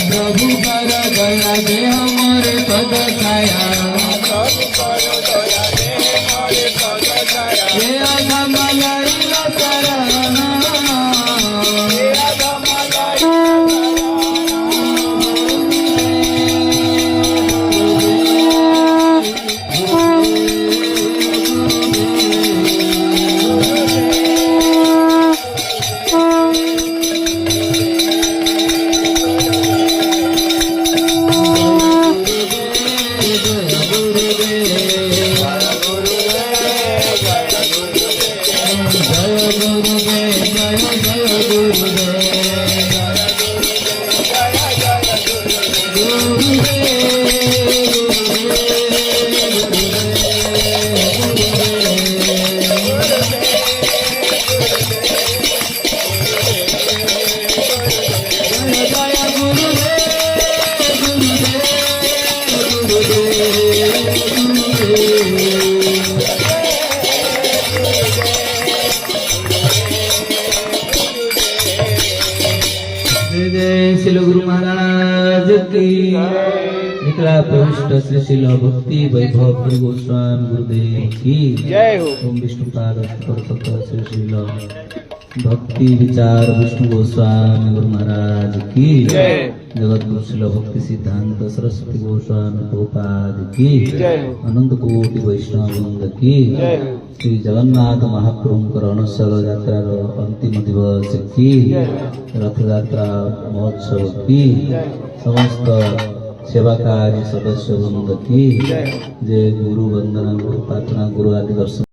प्रभु कर दया दे हमारे पद छाया श्री गुरु महाराज की निकला प्रविष्ट श्री शिल भक्ति वैभव गुरु गोस्वामी गुरुदेव की जय हो। ओम विष्णुपाद श्री शिल भक्ति विचार विष्णु गोस्वामी गुरु महाराज की जय। जगत गुरु शिल भक्ति सिद्धांत सरस्वती गोस्वामी प्रभुपाद की जय। अनंत कोटि वैष्णव वृंद की जय। श्री जगन्नाथ महाप्रभुଙ୍କର ଅଣସର ଯାତ୍ରାର अंतिम दिवस की रथ यात्रा महोत्सव की समस्त सेवाकारी सदस्य वृंद की जय। गुरु वंदना गुरु प्रार्थना गुरु आदि दर्शन